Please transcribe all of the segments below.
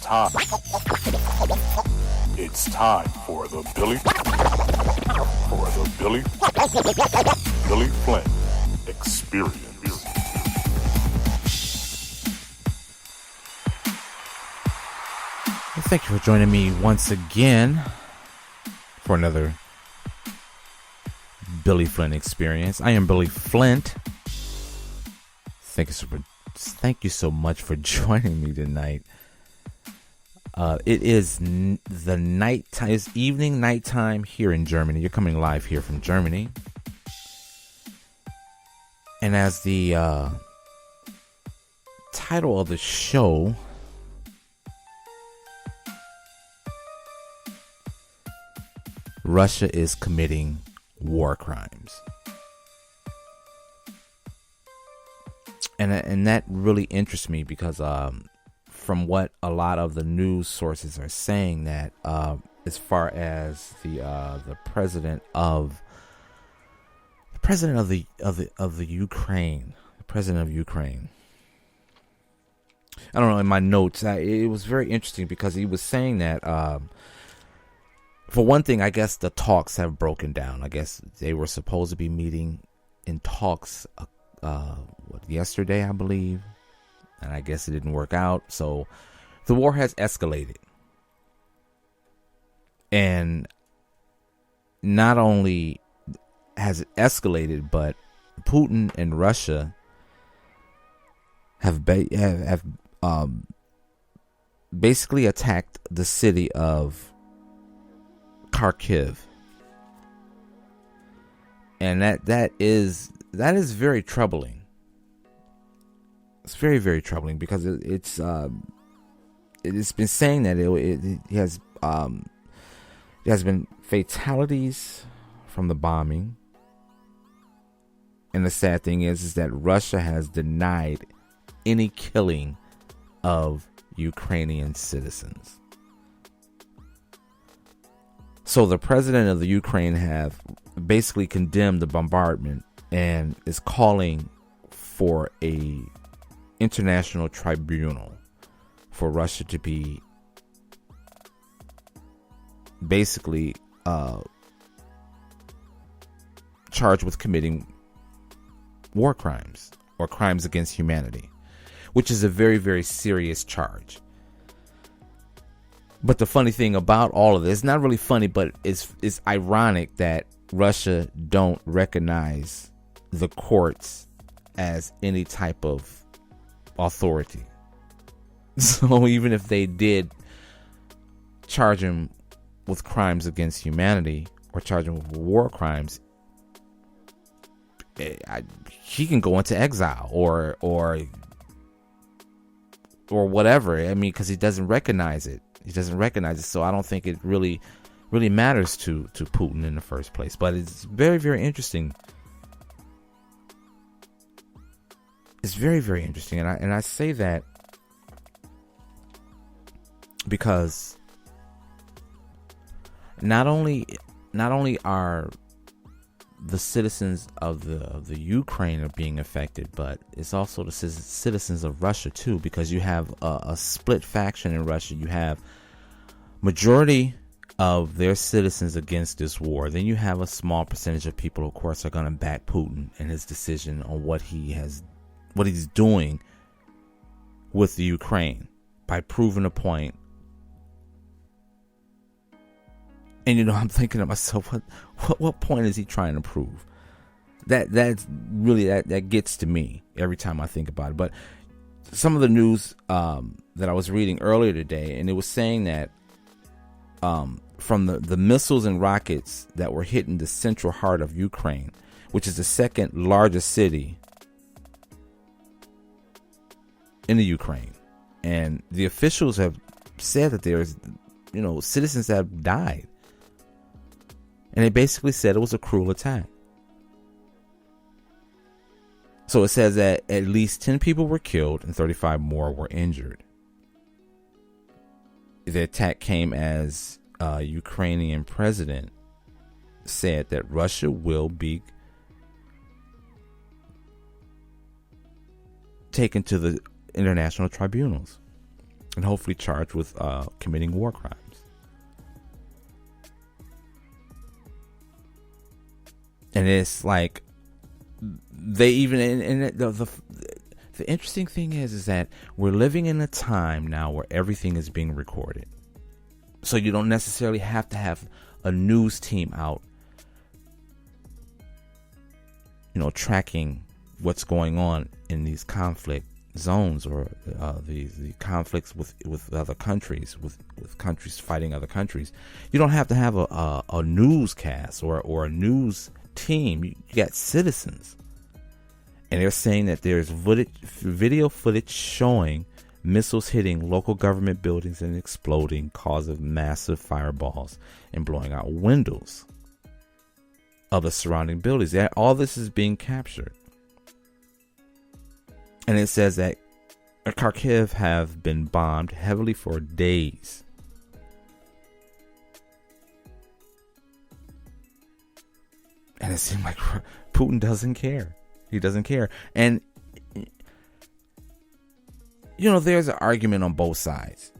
time. It's time for the Billy Flynn Experience. Thank you for joining me once again for another Billy Flynn Experience. I am Billy Flint. Thank you so much for joining me tonight. It is the nighttime, it's evening, nighttime here in Germany. You're coming live here from Germany. And as the title of the show Russia is committing war crimes. And that really interests me because from what a lot of the news sources are saying, that as far as the president of the Ukraine, I don't know, in my notes, it was very interesting because he was saying that for one thing, I guess the talks have broken down. I guess they were supposed to be meeting in talks yesterday, I believe. And I guess it didn't work out. So the war has escalated. And not only has it escalated, but Putin and Russia have basically attacked the city of Kharkiv, and that is very troubling. It's very, very troubling because it's been saying that it has been fatalities from the bombing, and the sad thing is that Russia has denied any killing of Ukrainian citizens. So the president of the Ukraine have basically condemned the bombardment and is calling for a international tribunal for Russia to be basically charged with committing war crimes or crimes against humanity, which is a very, very serious charge. But the funny thing about all of this, not really funny, but it's ironic that Russia don't recognize the courts as any type of authority. So even if they did charge him with crimes against humanity or charge him with war crimes, he can go into exile or whatever. I mean, because he doesn't recognize it. So I don't think it really matters to Putin in the first place. But it's very, very interesting. It's very, very interesting, and I say that because not only are the citizens of the Ukraine are being affected, but it's also the citizens of Russia too, because you have a split faction in Russia. You have majority of their citizens against this war. Then you have a small percentage of people, of course, are going to back Putin and his decision on what he's doing with the Ukraine by proving a point. And I'm thinking to myself, what point is he trying to prove? That's really that gets to me every time I think about it. But some of the news that I was reading earlier today, and it was saying that from the missiles and rockets that were hitting the central heart of Ukraine, which is the second largest city in the Ukraine, and the officials have said that there's citizens that have died. And they basically said it was a cruel attack. So it says that at least 10 people were killed and 35 more were injured. The attack came as a Ukrainian president said that Russia will be taken to the international tribunals. and hopefully charged with committing war crimes. And it's like they even and the interesting thing is that we're living in a time now where everything is being recorded. So you don't necessarily have to have a news team out, tracking what's going on in these conflict zones or the conflicts with other countries, with countries fighting other countries. You don't have to have a newscast or a news team. You got citizens. And they're saying that there's video footage showing missiles hitting local government buildings and exploding, causing massive fireballs and blowing out windows of the surrounding buildings. All this is being captured. And it says that Kharkiv have been bombed heavily for days. And it seemed like Putin doesn't care. He doesn't care. And, there's an argument on both sides.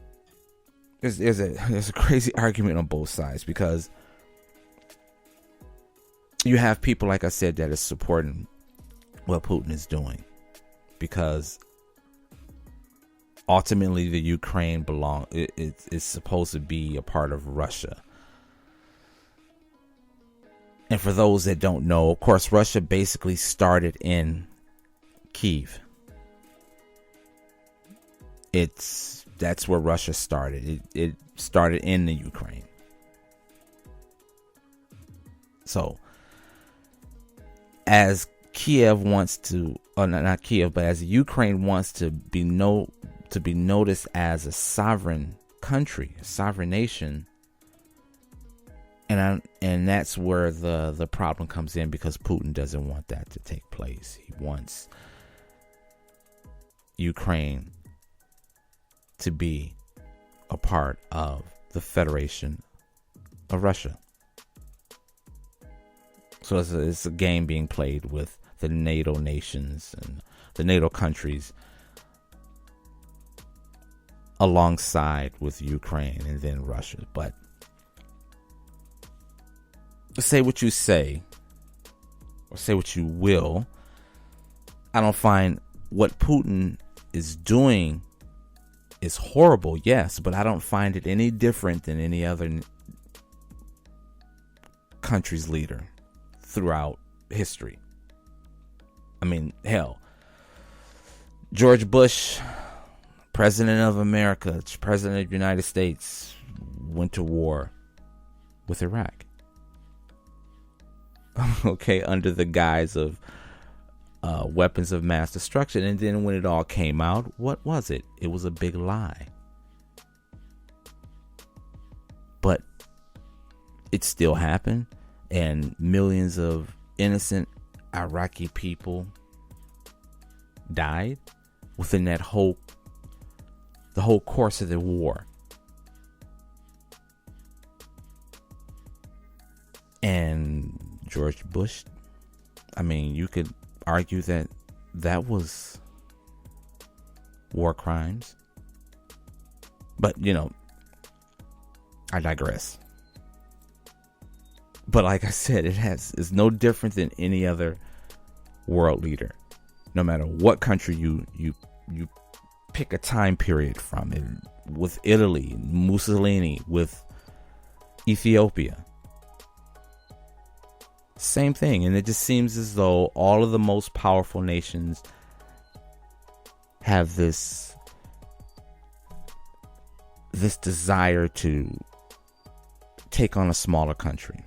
There's a crazy argument on both sides, because you have people, like I said, that is supporting what Putin is doing, because ultimately the Ukraine it's supposed to be a part of Russia. And for those that don't know, of course, Russia basically started in Kyiv. That's where Russia started. It started in the Ukraine. So, as Kiev wants to, or not Kiev, but as Ukraine wants to be noticed as a sovereign country, a sovereign nation. And that's where the problem comes in, because Putin doesn't want that to take place. He wants Ukraine to be a part of the Federation of Russia. So it's a game being played with the NATO nations and the NATO countries alongside with Ukraine and then Russia. But say what you say, or say what you will, I don't find what Putin is doing is horrible, yes, but I don't find it any different than any other country's leader throughout history. I mean, hell, George Bush, President of America, President of the United States, went to war with Iraq. Okay, under the guise of weapons of mass destruction. And then when it all came out, what was it? It was a big lie. But it still happened, and millions of innocent Iraqi people died within the whole course of the war. And George Bush, I mean, you could argue that was war crimes. But, I digress. But like I said, it's no different than any other world leader. No matter what country you pick a time period from. With Italy, Mussolini, with Ethiopia. Same thing. And it just seems as though all of the most powerful nations have this desire to take on a smaller country.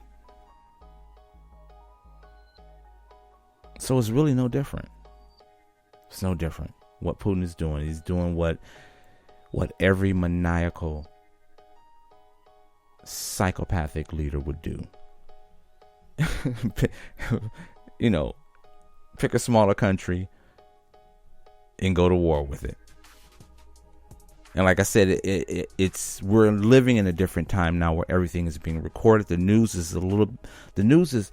So it's really no different. It's no different. What Putin is doing, he's doing what every maniacal psychopathic leader would do. Pick a smaller country and go to war with it. And like I said, we're living in a different time now where everything is being recorded. The news is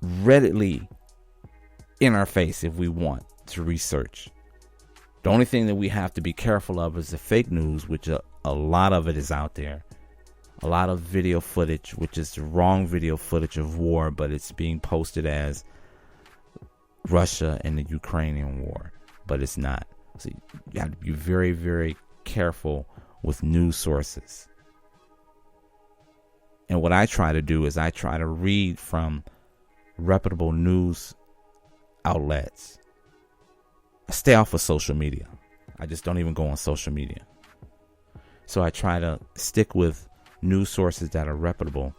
readily in our face if we want to research The only thing that we have to be careful of is the fake news, which a lot of it is out there. A lot of video footage, which is the wrong video footage of war, but it's being posted as Russia and the Ukrainian war, but it's not. So you have to be very, very careful with news sources. And what I try to do is I try to read from reputable news outlets. I stay off of social media. I just don't even go on social media. So I try to stick with news sources that are reputable,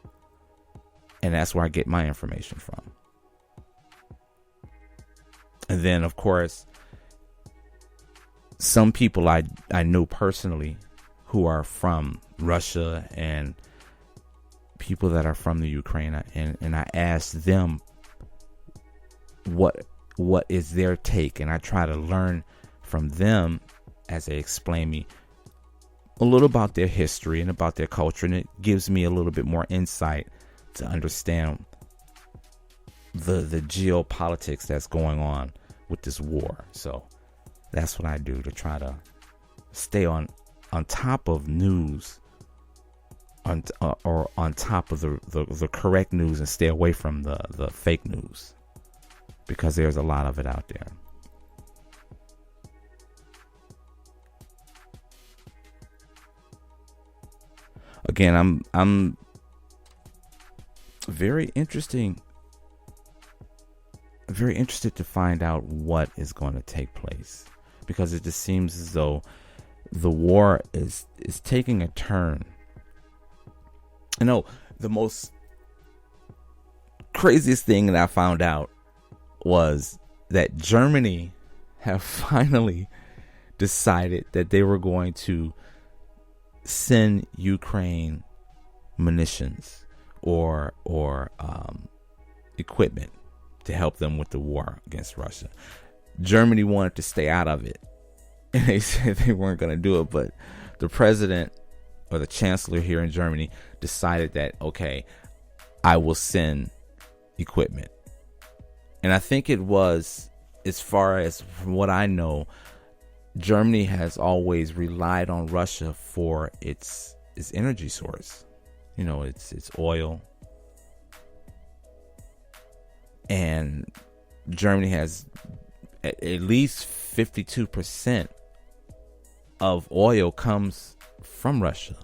and that's where I get my information from. And then, of course, some people I know personally who are from Russia and people that are from the Ukraine, and I ask them what is their take, and I try to learn from them as they explain me a little about their history and about their culture, and it gives me a little bit more insight to understand the geopolitics that's going on with this war. So that's what I do to try to stay on top of news, or on top of the correct news, and stay away from the fake news, because there's a lot of it out there. Again, I'm very interested to find out what is going to take place, because it just seems as though the war is taking a turn. You know, the most craziest thing that I found out was that Germany have finally decided that they were going to send Ukraine munitions or equipment to help them with the war against Russia. Germany wanted to stay out of it, and they said they weren't going to do it, but the president or the chancellor here in Germany decided that, okay, I will send equipment. And I think it was, as far as from what I know, Germany has always relied on Russia for its energy source. You know, it's oil. And Germany has at least 52% of oil comes from Russia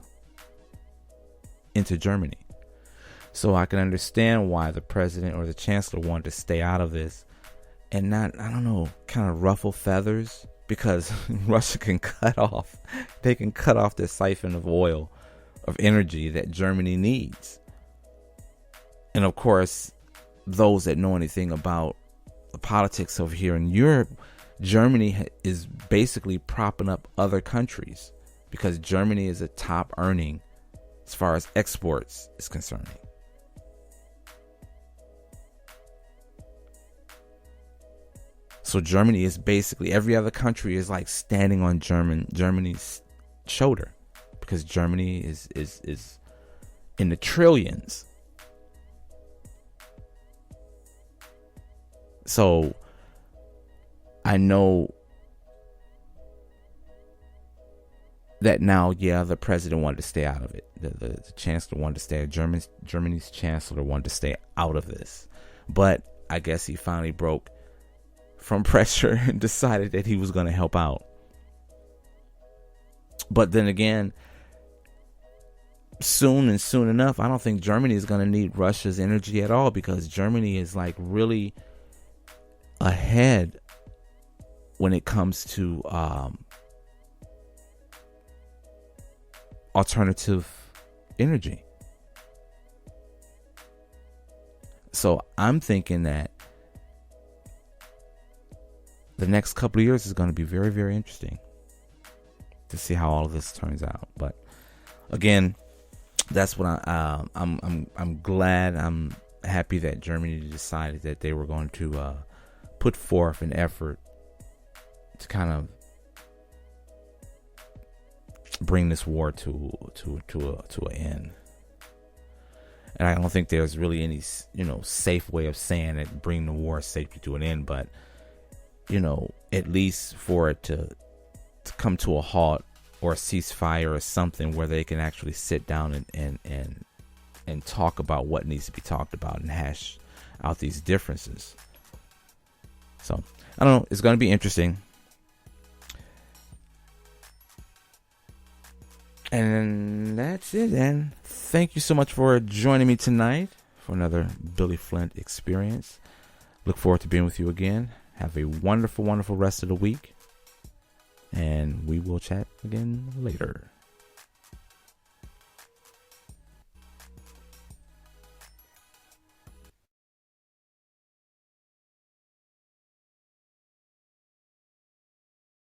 into Germany. So I can understand why the president or the chancellor wanted to stay out of this and not, I don't know, kind of ruffle feathers, because Russia can cut off the siphon of oil, of energy that Germany needs. And of course, those that know anything about the politics over here in Europe, Germany is basically propping up other countries, because Germany is a top earning as far as exports is concerned. So Germany is basically, every other country is like standing on Germany's shoulder, because Germany is in the trillions. So I know that now, yeah, the president wanted to stay out of it. The chancellor wanted to stay. Germany's chancellor wanted to stay out of this, but I guess he finally broke from pressure and decided that he was going to help out. But then again, soon enough, I don't think Germany is going to need Russia's energy at all, because Germany is like really ahead when it comes to alternative energy. So I'm thinking that the next couple of years is going to be very, very interesting to see how all of this turns out. But again, that's what I'm glad. I'm happy that Germany decided that they were going to put forth an effort to kind of bring this war to an end. And I don't think there's really any, safe way of saying it, bring the war safely to an end, but at least for it to to come to a halt or a ceasefire or something where they can actually sit down and talk about what needs to be talked about and hash out these differences. So I don't know. It's going to be interesting. And that's it. And thank you so much for joining me tonight for another Billy Flint experience. Look forward to being with you again. Have a wonderful, wonderful rest of the week. And we will chat again later.